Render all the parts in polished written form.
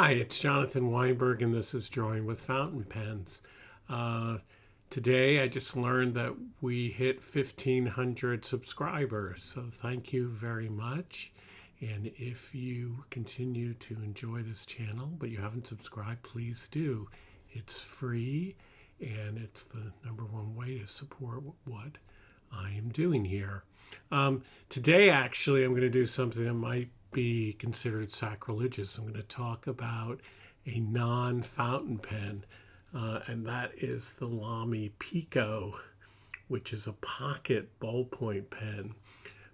Hi, it's Jonathan Weinberg, and this is Drawing with Fountain Pens. Today, I just learned that we hit 1,500 subscribers, so thank you very much. And if you continue to enjoy this channel, but you haven't subscribed, please do. It's free, and it's the #1 way to support what I am doing here. Today, actually, I'm going to do something that might be considered sacrilegious. I'm going to talk about a non-fountain pen, and that is the Lamy Pico, which is a pocket ballpoint pen.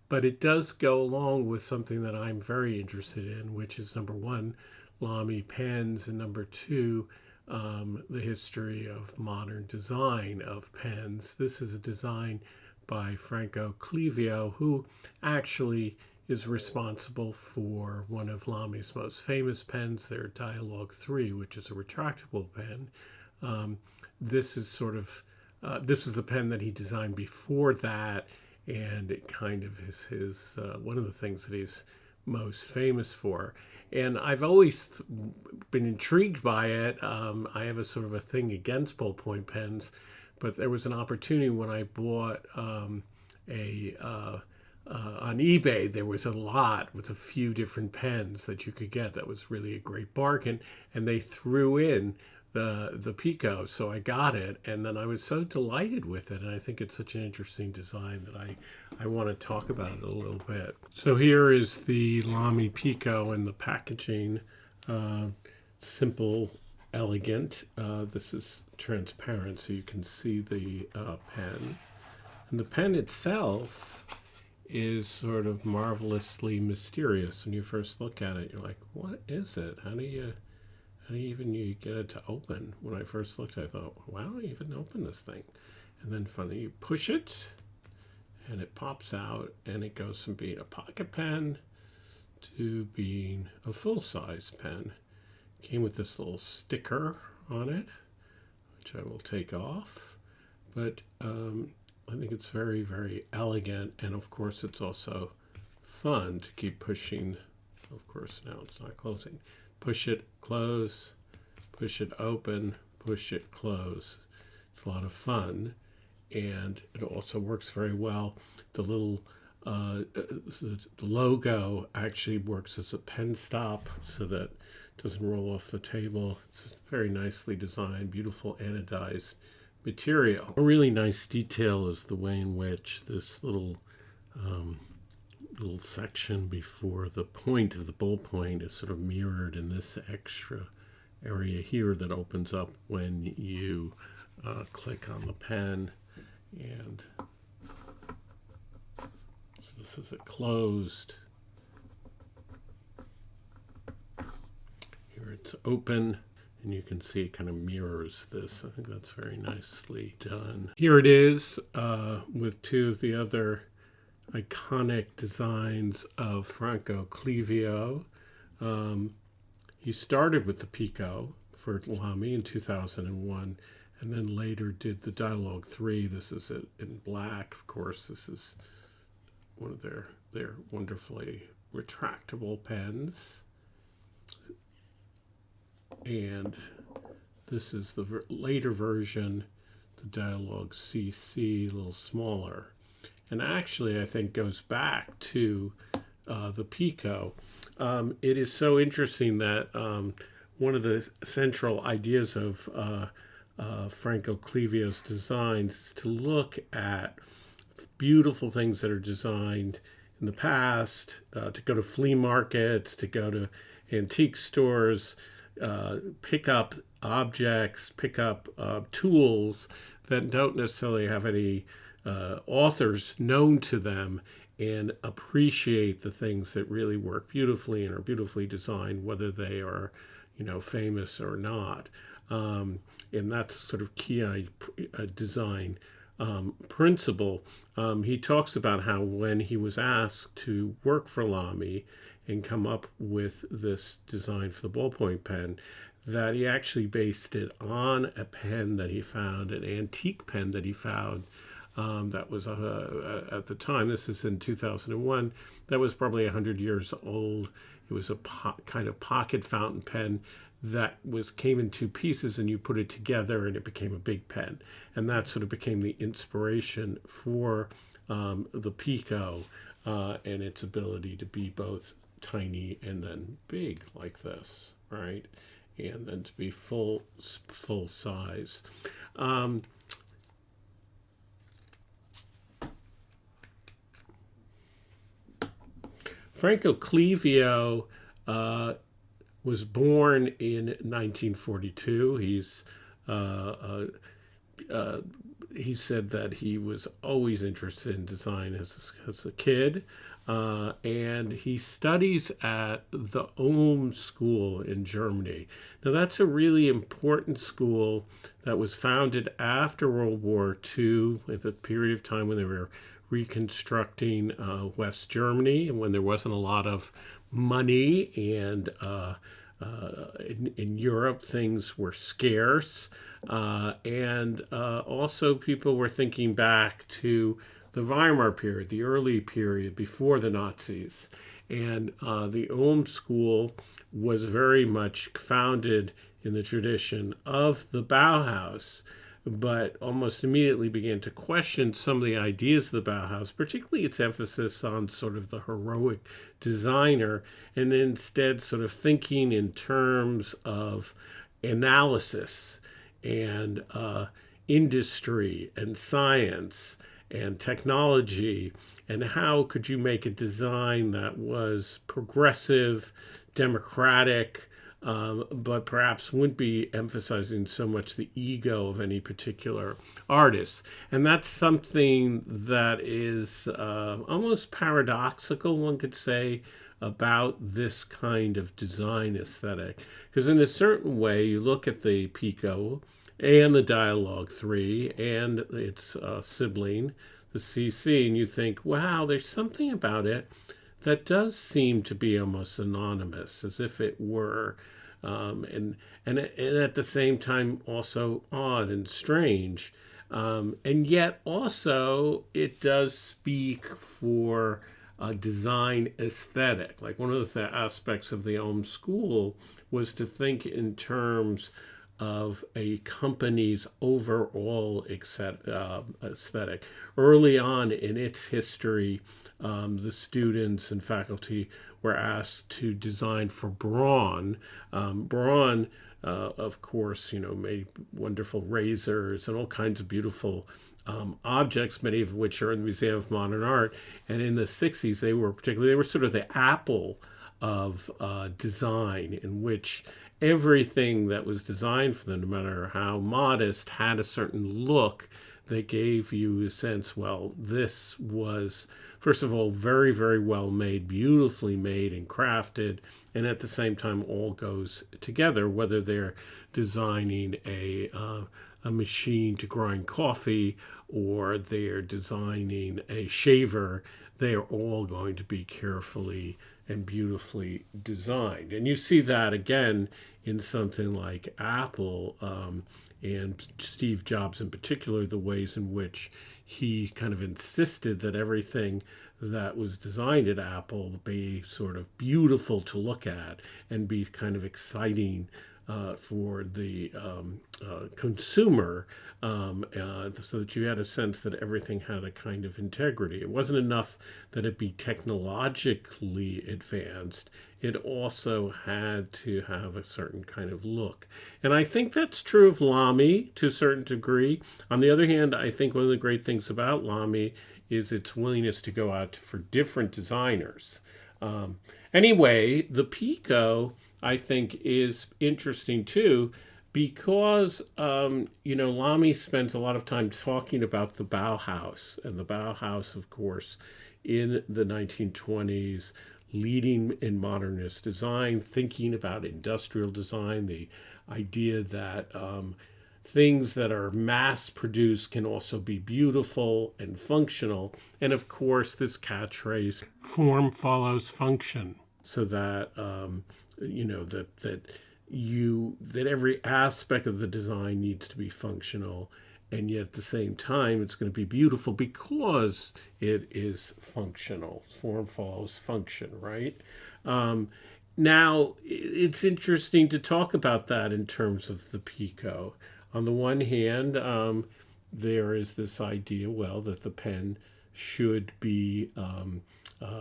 But it does go along with something that I'm very interested in, which is #1, Lamy pens, and #2, the history of modern design of pens. This is a design by Franco Clivio, who actually is responsible for one of Lamy's most famous pens, their Dialogue 3, which is a retractable pen. This is this is the pen that he designed before that, and it kind of is his one of the things that he's most famous for. And I've always been intrigued by it. I have a sort of a thing against ballpoint pens, but there was an opportunity when I bought on eBay. There was a lot with a few different pens that you could get. That was really a great bargain, and they threw in the Pico, so I got it, and then I was so delighted with it, and I think it's such an interesting design that I want to talk about it a little bit. So here is the Lamy Pico, and the packaging, simple, elegant. This is transparent, so you can see the pen, and the pen itself is sort of marvelously mysterious. When you first look at it, you're like, what is it? How do you even get it to open? When I first looked, I thought, wow, how do you even open this thing? And then finally you push it and it pops out, and it goes from being a pocket pen to being a full-size pen. It came with this little sticker on it, which I will take off, but I think it's very, very elegant, and of course it's also fun to keep pushing. Of course, now it's not closing. Push it, close, push it open, push it, close. It's a lot of fun, and it also works very well. The little the logo actually works as a pen stop so that it doesn't roll off the table. It's very nicely designed, beautiful anodized material. A really nice detail is the way in which this little section before the point of the ballpoint is sort of mirrored in this extra area here that opens up when you click on the pen. And so this is it closed. Here it's open. And you can see it kind of mirrors this. I think that's very nicely done. Here it is with two of the other iconic designs of Franco Clivio. He started with the Pico for Lamy in 2001, and then later did the Dialogue 3. This is it in black, of course. This is one of their wonderfully retractable pens. And this is the later version, the Dialogue CC, a little smaller. And actually, I think goes back to the Pico. It is so interesting that one of the central ideas of Franco Clivio's designs is to look at beautiful things that are designed in the past, to go to flea markets, to go to antique stores, pick up objects, pick up tools that don't necessarily have any authors known to them, and appreciate the things that really work beautifully and are beautifully designed, whether they are, famous or not. And that's sort of key design principle. He talks about how when he was asked to work for Lamy and come up with this design for the ballpoint pen, that he actually based it on a pen that he found, an antique pen that he found that was at the time, this is in 2001, that was probably 100 years old. It was a kind of pocket fountain pen that came in two pieces, and you put it together and it became a big pen. And that sort of became the inspiration for the Pico and its ability to be both tiny and then big like this, right? And then to be full size. Franco Clivio was born in 1942. He said that he was always interested in design as a kid. And he studies at the Ulm School in Germany. Now, that's a really important school that was founded after World War II, at the period of time when they were reconstructing West Germany, and when there wasn't a lot of money, and in Europe things were scarce, and also people were thinking back to the Weimar period, the early period before the Nazis. And the Ulm School was very much founded in the tradition of the Bauhaus, but almost immediately began to question some of the ideas of the Bauhaus, particularly its emphasis on sort of the heroic designer, and instead sort of thinking in terms of analysis and industry and science and technology, and how could you make a design that was progressive, democratic, but perhaps wouldn't be emphasizing so much the ego of any particular artist. And that's something that is almost paradoxical, one could say, about this kind of design aesthetic. Because in a certain way, you look at the Pico and the Dialogue 3 and its sibling, the CC, and you think, wow, there's something about it that does seem to be almost anonymous, as if it were, and at the same time also odd and strange. And yet also it does speak for a design aesthetic. Like one of the aspects of the Ulm School was to think in terms of a company's overall aesthetic. Early on in its history, the students and faculty were asked to design for Braun. Braun, of course, made wonderful razors and all kinds of beautiful objects, many of which are in the Museum of Modern Art. And in the 60s, they were sort of the Apple of design, in which everything that was designed for them, no matter how modest, had a certain look that gave you a sense, well, this was, first of all, very, very well made, beautifully made and crafted, and at the same time all goes together, whether they're designing a machine to grind coffee or they're designing a shaver, they are all going to be carefully and beautifully designed. And you see that again in something like Apple and Steve Jobs in particular, the ways in which he kind of insisted that everything that was designed at Apple be sort of beautiful to look at and be kind of exciting for the consumer, so that you had a sense that everything had a kind of integrity. It wasn't enough that it be technologically advanced. It also had to have a certain kind of look. And I think that's true of Lamy to a certain degree. On the other hand, I think one of the great things about Lamy is its willingness to go out for different designers. Anyway, the Pico, I think, is interesting too, because, Lamy spends a lot of time talking about the Bauhaus, and the Bauhaus, of course, in the 1920s, leading in modernist design, thinking about industrial design, the idea that things that are mass produced can also be beautiful and functional. And of course, this catchphrase, form follows function, so that, that every aspect of the design needs to be functional and yet at the same time it's going to be beautiful because it is functional. Form follows function, right? Now, it's interesting to talk about that in terms of the Pico. On the one hand, there is this idea, well, that the pen should be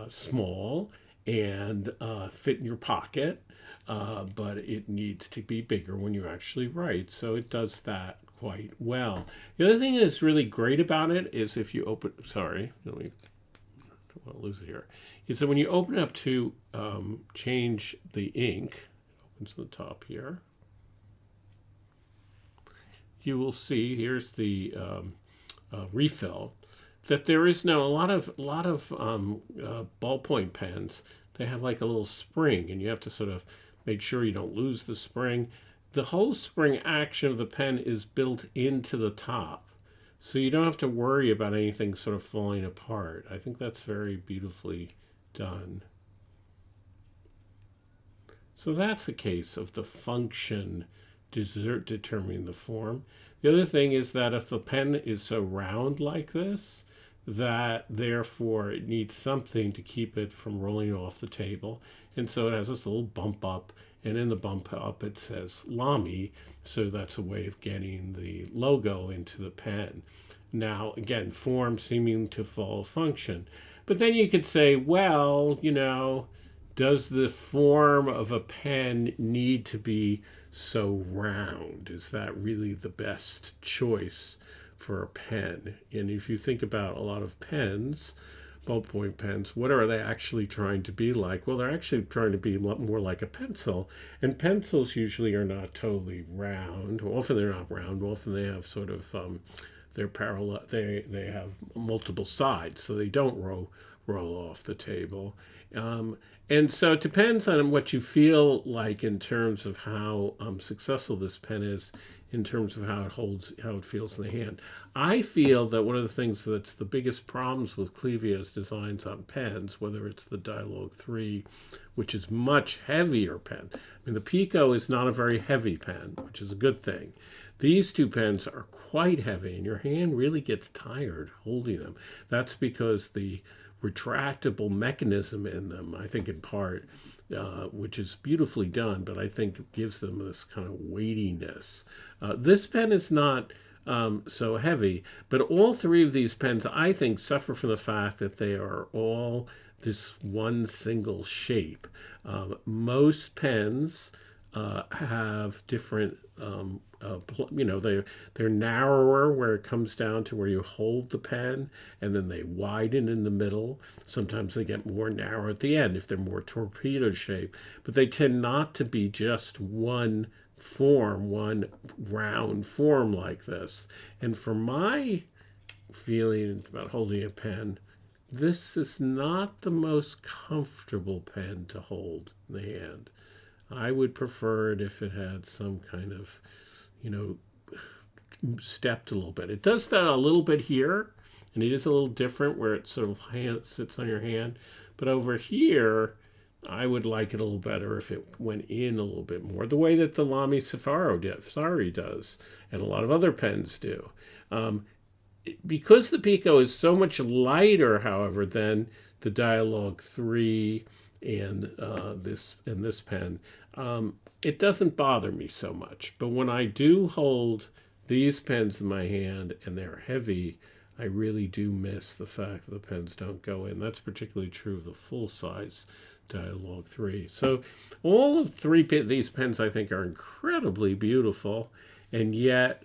small and fit in your pocket, but it needs to be bigger when you actually write. So it does that quite well. The other thing that's really great about it is if you open, sorry, let me, I don't want to lose it here, is that when you open it up to change the ink, it opens to the top here, you will see, here's the refill, that there is no, a lot of ballpoint pens, they have like a little spring, and you have to sort of make sure you don't lose the spring. The whole spring action of the pen is built into the top, so you don't have to worry about anything sort of falling apart. I think that's very beautifully done. So that's a case of the function determining the form. The other thing is that if the pen is so round like this, that therefore it needs something to keep it from rolling off the table. And so it has this little bump up, and in the bump up it says Lamy, so that's a way of getting the logo into the pen. Now, again, form seeming to follow function. But then you could say, well, you know, does the form of a pen need to be so round? Is that really the best choice for a pen? And if you think about a lot of pens, ballpoint pens, what are they actually trying to be like? Well, they're actually trying to be a lot more like a pencil. And pencils usually are not totally round. Often they're not round. Often they have sort of, they're parallel. They have multiple sides, so they don't roll off the table. And so it depends on what you feel like in terms of how successful this pen is, in terms of how it holds, how it feels in the hand. I feel that one of the things that's the biggest problems with Clivio's designs on pens, whether it's the Dialogue 3, which is much heavier pen. I mean, the Pico is not a very heavy pen, which is a good thing. These two pens are quite heavy, and your hand really gets tired holding them. That's because the retractable mechanism in them, I think in part, which is beautifully done, but I think it gives them this kind of weightiness. This pen is not so heavy, but all three of these pens, I think, suffer from the fact that they are all this one single shape. Most pens have different, they're narrower where it comes down to where you hold the pen, and then they widen in the middle. Sometimes they get more narrow at the end if they're more torpedo shaped, but they tend not to be just one form, one round form like this. And for my feeling about holding a pen, this is not the most comfortable pen to hold in the hand. I would prefer it if it had some kind of, stepped a little bit. It does that a little bit here, and it is a little different where it sort of sits on your hand. But over here, I would like it a little better if it went in a little bit more, the way that the Lamy Safari does, and a lot of other pens do. Because the Pico is so much lighter, however, than the Dialogue 3 and this pen, it doesn't bother me so much. But when I do hold these pens in my hand and they're heavy, I really do miss the fact that the pens don't go in. That's particularly true of the full-size Dialogue 3. So all of these pens, I think, are incredibly beautiful, and yet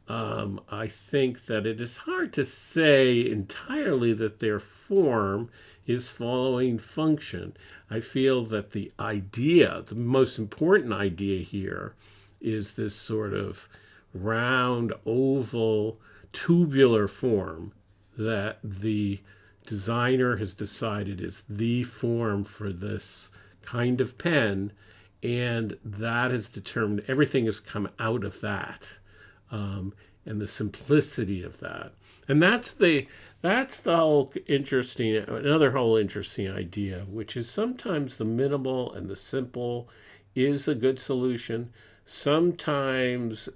I think that it is hard to say entirely that their form is following function. I feel that the most important idea here, is this sort of round, oval, tubular form that the designer has decided is the form for this kind of pen, and that has determined everything has come out of that, and the simplicity of that. And that's the whole another whole interesting idea, which is sometimes the minimal and the simple is a good solution. sometimes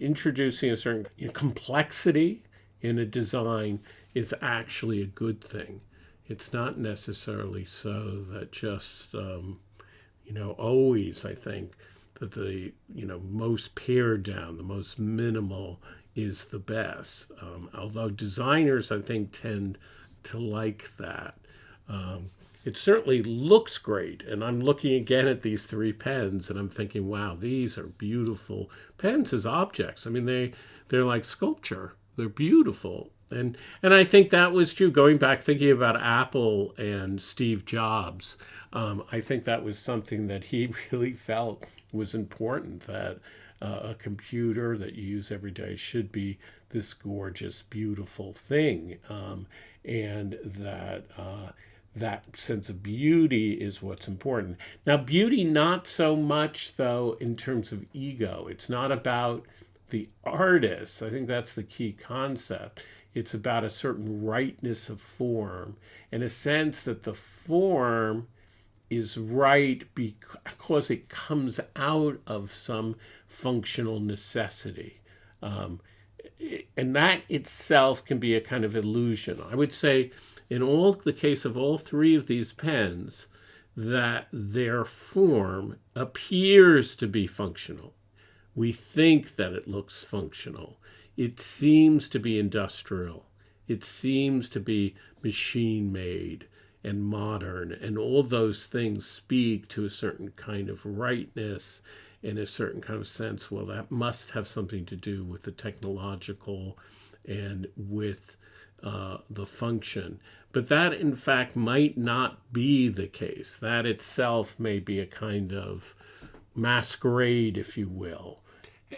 introducing a certain complexity in a design is actually a good thing. It's not necessarily so that just always I think that the most pared down, the most minimal is the best. Although designers I think tend to like that. It certainly looks great. And I'm looking again at these three pens and I'm thinking, wow, these are beautiful pens as objects. I mean, they're like sculpture. They're beautiful. And I think that was true. Going back, thinking about Apple and Steve Jobs, I think that was something that he really felt was important, that a computer that you use every day should be this gorgeous, beautiful thing. And that sense of beauty is what's important. Now, beauty, not so much, though, in terms of ego. It's not about the artist. I think that's the key concept. It's about a certain rightness of form and a sense that the form is right because it comes out of some functional necessity. And that itself can be a kind of illusion. I would say in the case of all three of these pens, that their form appears to be functional. We think that it looks functional. It seems to be industrial. It seems to be machine made and modern. And all those things speak to a certain kind of rightness and a certain kind of sense, well, that must have something to do with the technological and with the function. But that, in fact, might not be the case. That itself may be a kind of masquerade, if you will.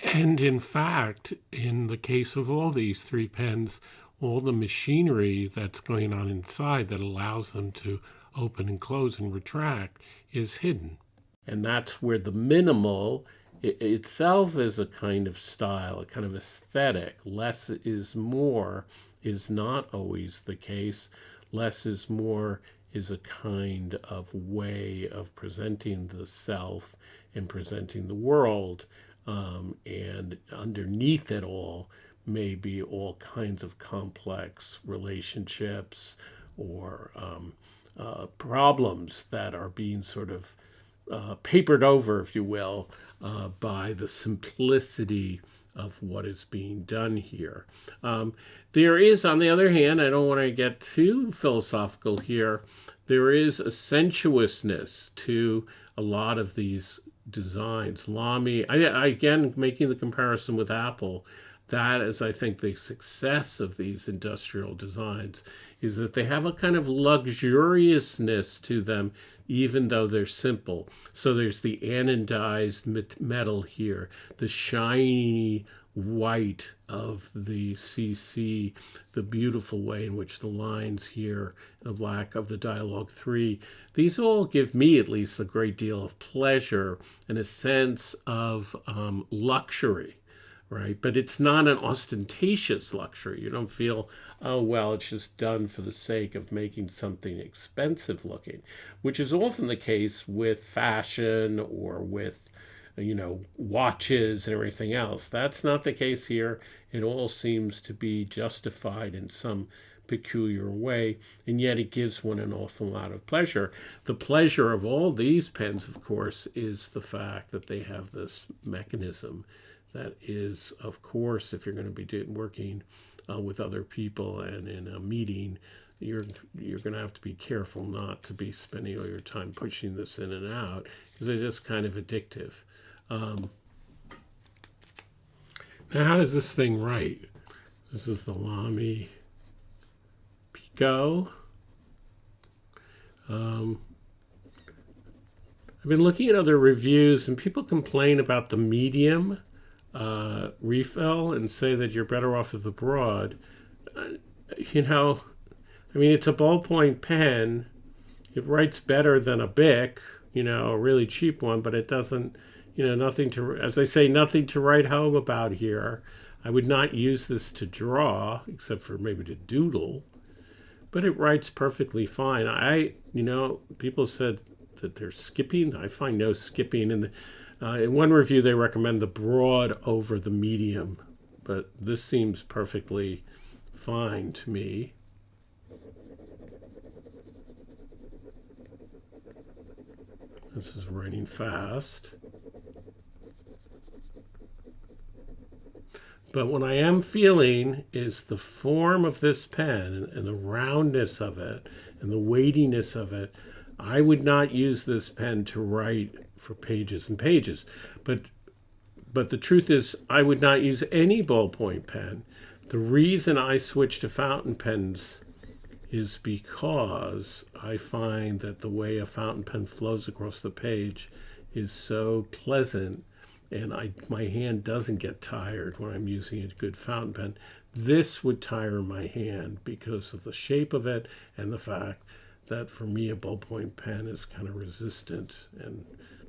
And in fact, in the case of all these three pens, all the machinery that's going on inside that allows them to open and close and retract is hidden. And that's where the minimal itself is a kind of style, a kind of aesthetic. Less is more is not always the case. Less is more is a kind of way of presenting the self and presenting the world. And underneath it all may be all kinds of complex relationships or problems that are being sort of papered over, if you will, by the simplicity of what is being done here. There is, on the other hand, I don't want to get too philosophical here, there is a sensuousness to a lot of these designs. Lamy, I again, making the comparison with Apple, that is, I think, the success of these industrial designs is that they have a kind of luxuriousness to them, even though they're simple. So there's the anodized metal here, the shiny white of the CC, the beautiful way in which the lines here, the black of the Dialogue 3, these all give me at least a great deal of pleasure and a sense of luxury, right? But it's not an ostentatious luxury. You don't feel, oh, well, it's just done for the sake of making something expensive looking, which is often the case with fashion or with watches and everything else. That's not the case here. It all seems to be justified in some peculiar way, and yet it gives one an awful lot of pleasure. The pleasure of all these pens, of course, is the fact that they have this mechanism that is, of course, if you're going to be working with other people and in a meeting, you're going to have to be careful not to be spending all your time pushing this in and out, because they're just kind of addictive. Now, how does this thing write? This is the Lamy Pico. I've been looking at other reviews, and people complain about the medium refill and say that you're better off with the broad. It's a ballpoint pen. It writes better than a Bic, a really cheap one, but it doesn't. Nothing to, as I say, nothing to write home about here. I would not use this to draw, except for maybe to doodle, but it writes perfectly fine. People said that they're skipping. I find no skipping in In one review, they recommend the broad over the medium, but this seems perfectly fine to me. This is writing fast. But what I am feeling is the form of this pen and the roundness of it and the weightiness of it. I would not use this pen to write for pages and pages. But the truth is, I would not use any ballpoint pen. The reason I switched to fountain pens is because I find that the way a fountain pen flows across the page is so pleasant, and my hand doesn't get tired when I'm using a good fountain pen. This would tire my hand because of the shape of it and the fact that for me a ballpoint pen is kind of resistant and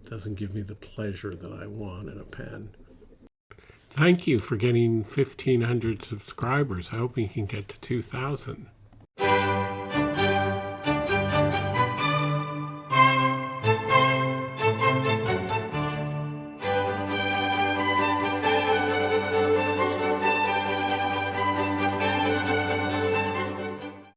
doesn't give me the pleasure that I want in a pen. Thank you for getting 1,500 subscribers. I hope we can get to 2,000.